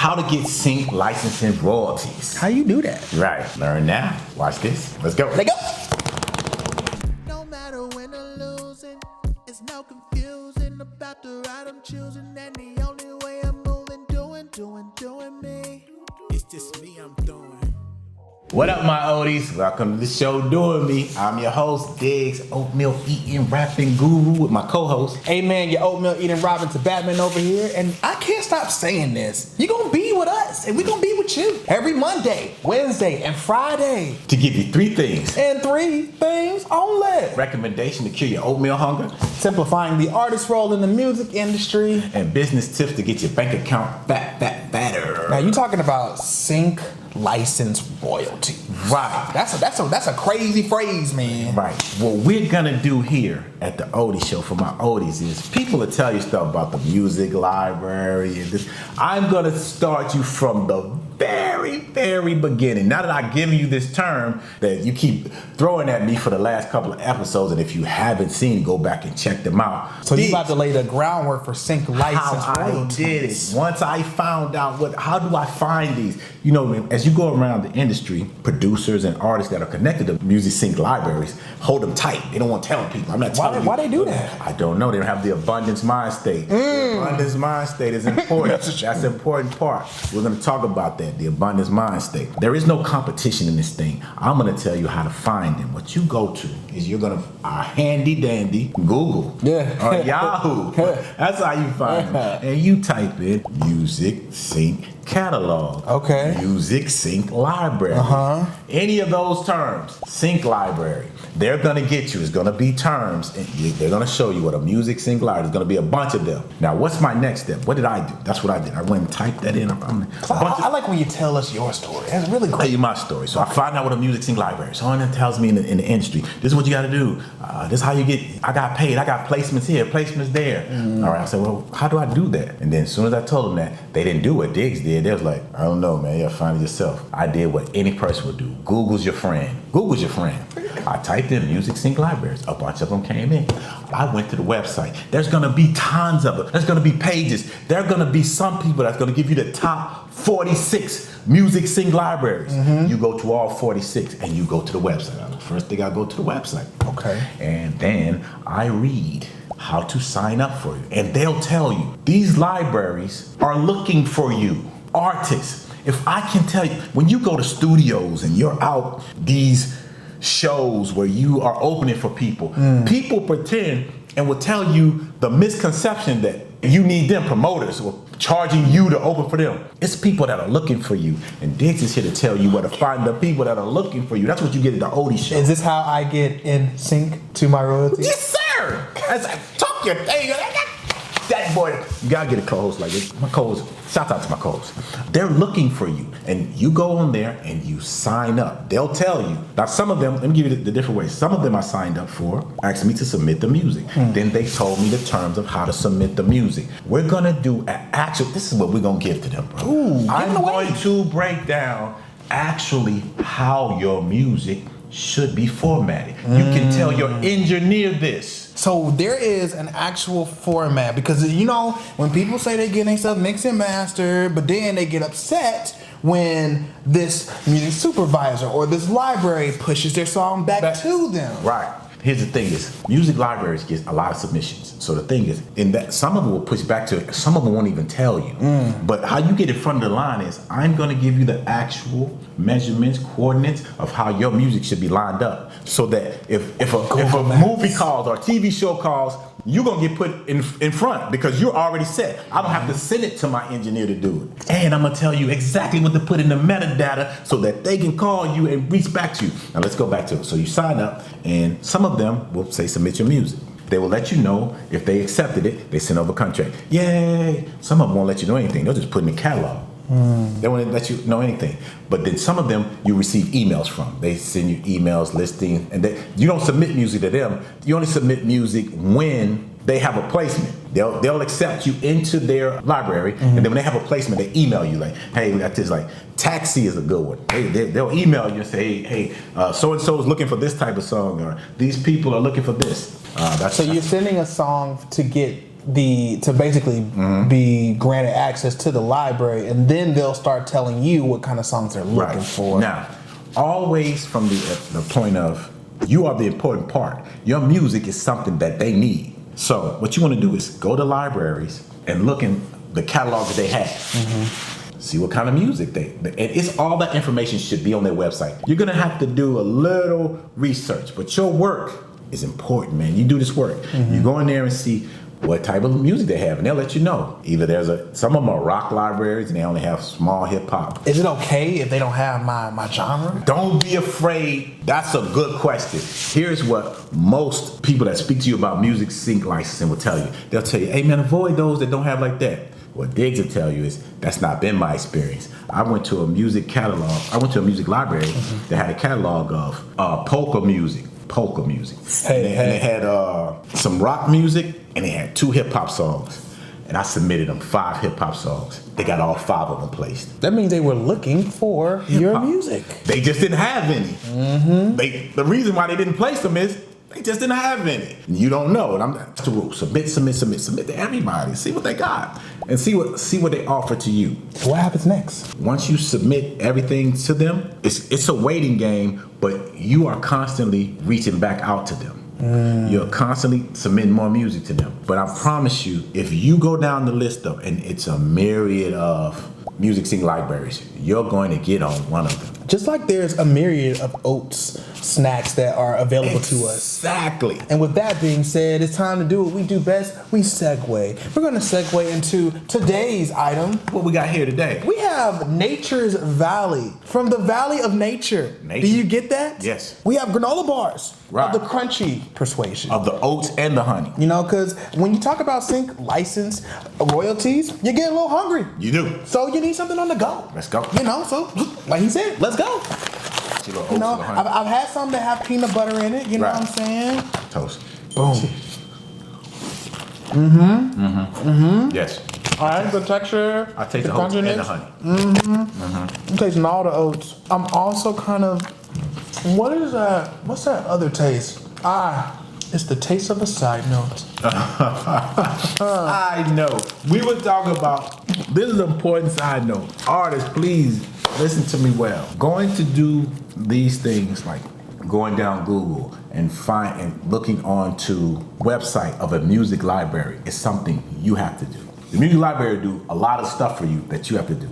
how to get sync licensing royalties. How you do that? Right, learn now. Watch this. Let's go. Let go. No matter when I'm losing, it's no confusing about the ride I'm choosing, and the only way I'm moving, doing me. It's just me I'm doing. What up, my oldies? Welcome to the show, Doin Me. I'm your host, Dyggz, oatmeal eating, rapping guru with my co-host. Hey man, your oatmeal eating Robin to Batman over here, and I can't stop saying this. You're gonna be with us, and we're gonna be with you every Monday, Wednesday, and Friday. To give you 3 things. And 3 things only. Recommendation to cure your oatmeal hunger. Simplifying the artist role in the music industry. And business tips to get your bank account fatter. Now you talking about sync license royalty. Right. That's a crazy phrase, man. Right. What we're gonna do here at the Oldie Show for my oldies is people will tell you stuff about the music library and this. I'm gonna start you from the very beginning. Now that I've given you this term that you keep throwing at me for the last couple of episodes, and if you haven't seen, go back and check them out. So you about to lay the groundwork for sync license how royalties. I did it. Once I found out how do I find these? You know, as you go around the industry, producers and artists that are connected to music sync libraries hold them tight. They don't want to tell people. I'm not telling you. Why they do that? I don't know. They don't have the abundance mind state. The abundance mind state is important. That's an important part. We're going to talk about that, the abundance mind state. There is no competition in this thing. I'm going to tell you how to find them. What you go to is you're going to handy dandy Google or Yahoo. That's how you find them. And you type in music sync catalog. Okay. Music sync library. Any of those terms, sync library, they're gonna get you. It's gonna be terms, and they're gonna show you what a music sync library is. Gonna be a bunch of them. Now, what's my next step? What did I do? That's what I did. I went and typed that in. I like when you tell us your story. That's really I'll great. tell you my story. So I find out what a music sync library is. Someone tells me in the industry, this is what you gotta do. This is how you get, I got paid. I got placements here, placements there. All right, I said, well, how do I do that? And then as soon as I told them that, they didn't do what Dyggz did. They was like, I don't know, man. You gotta find it yourself. I did what any person would do. Google's your friend. Google's your friend. I typed in music sync libraries. A bunch of them came in. I went to the website. There's gonna be tons of it. There's gonna be pages. There are gonna be some people that's gonna give you the top 46 music sync libraries. You go to all 46 and you go to the website. First thing I go to the website. Okay. And then I read how to sign up for you. And they'll tell you, these libraries are looking for you, artists. If I can tell you, when you go to studios and you're out these shows where you are opening for people, people pretend and will tell you the misconception that you need them, promoters, or charging you to open for them. It's people that are looking for you. And Dyggz is here to tell you where to find the people that are looking for you. That's what you get at the Oldie Show. Is this how I get in sync to my royalties? Yes, sir! As I talk your thing, that boy, you gotta get a co-host like this. My co-host, shout out to my co-host. They're looking for you, and you go on there and you sign up. They'll tell you. Now, some of them, let me give you the different ways. Some of them I signed up for, asked me to submit the music. Then they told me the terms of how to submit the music. We're gonna do an actual, this is what we're gonna give to them, bro. Ooh, I'm going to break down actually how your music should be formatted. You can tell your engineer this. So there is an actual format, because you know when people say they get their stuff mixed and mastered, but then they get upset when this music supervisor or this library pushes their song back to them. Right. Here's the thing is, music libraries get a lot of submissions. So the thing is, in that some of them will push back to it, some of them won't even tell you. But how you get in front of the line is, I'm gonna give you the actual measurements, coordinates of how your music should be lined up. So that if a movie calls or a TV show calls, you're gonna get put in front because you're already set. I don't have to send it to my engineer to do it. And I'm gonna tell you exactly what to put in the metadata so that they can call you and reach back to you. Now let's go back to it. So you sign up, and some of them will say submit your music. They will let you know if they accepted it, they send over a contract. Yay! Some of them won't let you know anything. They'll just put in the catalog. They won't let you know anything. But then some of them you receive emails from. They send you emails listing, and you don't submit music to them. You only submit music when they have a placement. They'll accept you into their library, and then when they have a placement, they email you like, hey, we got this, like Taxi is a good one. They'll email you and say, hey, so-and-so is looking for this type of song, or these people are looking for this. So you're sending a song to get basically be granted access to the library, and then they'll start telling you what kind of songs they're looking for. Now, always from the point of you are the important part. Your music is something that they need. So what you want to do is go to libraries and look in the catalog that they have. See what kind of music and it's all that information should be on their website. You're gonna have to do a little research, but your work is important, man. You do this work. You go in there and see what type of music they have, and they'll let you know. Either some of them are rock libraries and they only have small hip hop. Is it okay if they don't have my genre? Don't be afraid. That's a good question. Here's what most people that speak to you about music sync licensing will tell you. They'll tell you, hey man, avoid those that don't have like that. What Dyggz will tell you is that's not been my experience. I went to a music library that had a catalog of polka music. And they had some rock music, and they had 2 hip hop songs. And I submitted them 5 hip hop songs. They got all 5 of them placed. That means they were looking for your music. They just didn't have any. The reason why they didn't place them is they just didn't have any. You don't know. And that's the rule. Submit to everybody. See what they got. And see what they offer to you. So what happens next? Once you submit everything to them, it's a waiting game, but you are constantly reaching back out to them. You're constantly submitting more music to them. But I promise you, if you go down the list and it's a myriad of music sync libraries, you're going to get on one of them. Just like there's a myriad of oats snacks that are available to us. Exactly. And with that being said, it's time to do what we do best. We segue. We're going to segue into today's item. What we got here today? We have Nature's Valley. From the Valley of Nature. Do you get that? Yes. We have granola bars. Right. Of the crunchy persuasion. Of the oats and the honey. You know, because when you talk about sync license royalties, you get a little hungry. You do. So you need something on the go. Let's go. You know, so like he said, let's go. You know, I've had some that have peanut butter in it. You know what I'm saying? Toast. Boom. Yes. All right, the texture. I taste the oats and the honey. I'm tasting all the oats. I'm also kind of. What is that? What's that other taste? It's the taste of a side note. I know. We were talking about, this is an important side note. Artists, please listen to me well. Going to do these things like going down Google and looking onto website of a music library is something you have to do. The music library do a lot of stuff for you that you have to do.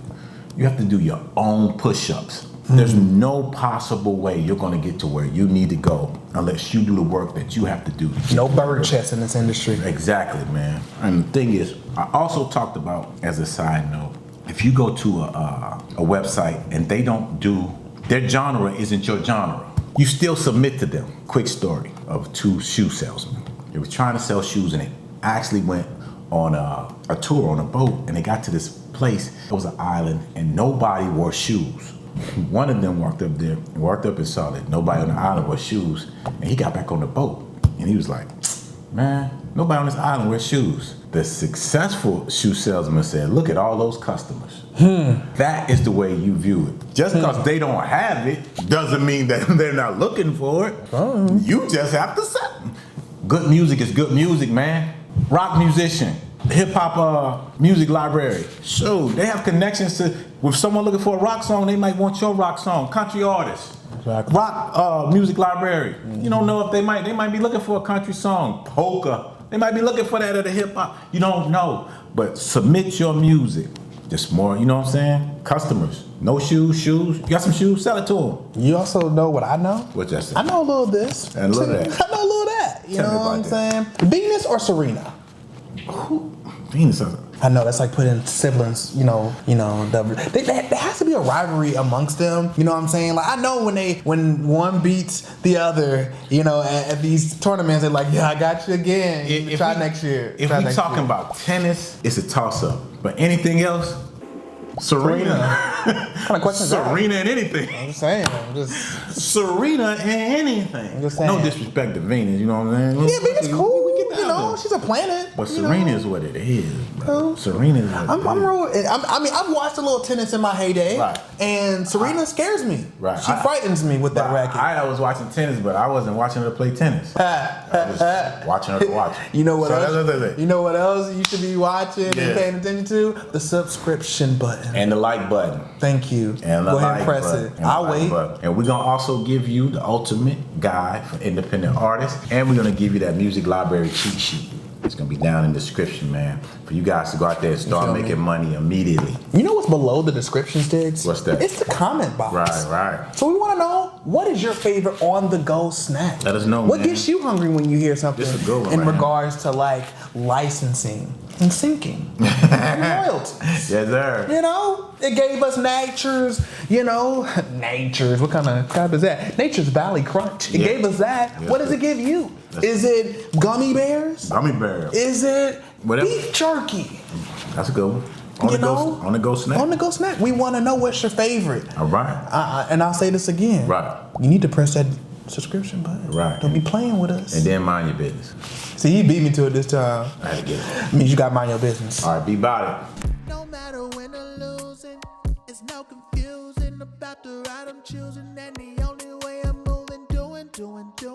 You have to do your own push-ups. There's no possible way you're going to get to where you need to go unless you do the work that you have to do. No bird chest in this industry. Exactly, man. And the thing is, I also talked about, as a side note, if you go to a website and they don't do, their genre isn't your genre, you still submit to them. Quick story of 2 shoe salesmen. They were trying to sell shoes and they actually went on a tour on a boat, and they got to this place. It was an island and nobody wore shoes. One of them walked up and saw that nobody on the island wore shoes, and he got back on the boat and he was like, man, nobody on this island wears shoes. The successful shoe salesman said, look at all those customers. That is the way you view it. Just because they don't have it doesn't mean that they're not looking for it. You just have to sell. Good music is good music, man. Rock musician, hip hop music library. So they have connections to, with someone looking for a rock song, they might want your rock song. Country artist, rock music library. You don't know if they might be looking for a country song, polka. They might be looking for that at a hip hop. You don't know, but submit your music. Just more, you know what I'm saying? Customers, no shoes. You got some shoes, sell it to them. You also know what I know? What you say? I know a little of this. And a little of that. I know a little of that. You Tell know me what I'm about saying? Venus or Serena? Venus. I know that's like putting siblings, there has to be a rivalry amongst them. You know what I'm saying? Like I know when one beats the other, at these tournaments, they're like, yeah, I got you again. Try next year. If we're talking about tennis, it's a toss-up. But anything else, Serena. What kind of question is that? Serena and anything. I'm just saying. Serena and anything. I'm just saying. No disrespect to Venus, you know what I'm saying? Yeah, Venus cool. she's a planet. But you Serena know? is what it is, bro. Serena is what I'm real. I mean, I've watched a little tennis in my heyday, Right. and Serena scares me. Right. She frightens me with that racket. I was watching tennis, but I wasn't watching her play tennis. I was watching her to watch. You know what So else? that's You know what else you should be watching and Yeah. paying attention to? The subscription button. And the like button. Thank you. And the Go ahead like and press button. it. And the I'll like wait. button. And we're gonna also give you the ultimate guide for independent artists, and we're gonna give you that music library cheat sheet. It's gonna be down in the description, man, for you guys to go out there and start feel me? making money immediately. You know what's below the descriptions, Dyggz? What's that? It's the comment box. Right. So we want to know, what is your favorite on-the-go snack? Let us know, What man. gets you hungry when you hear something This is a good one in right here. regards to like licensing and syncing and royalties? Yes, sir. You know, it gave us Nature's, Nature's, what kind of crap is that? Nature's Valley Crunch. It Yeah. gave us that. Yes, What does sir. it give you? That's- Is it gummy bears? Gummy bear. Is it Whatever. beef jerky? That's a good one. On the go snack. On the go snack. We want to know what's your favorite. All right. And I'll say this again. Right. You need to press that subscription button. Right. Don't be playing with us. And then mind your business. See, you beat me to it this time. I had to get it. Means you got to mind your business. All right, be about it. No matter when or losing, it's no confusing about the ride I'm choosing, and the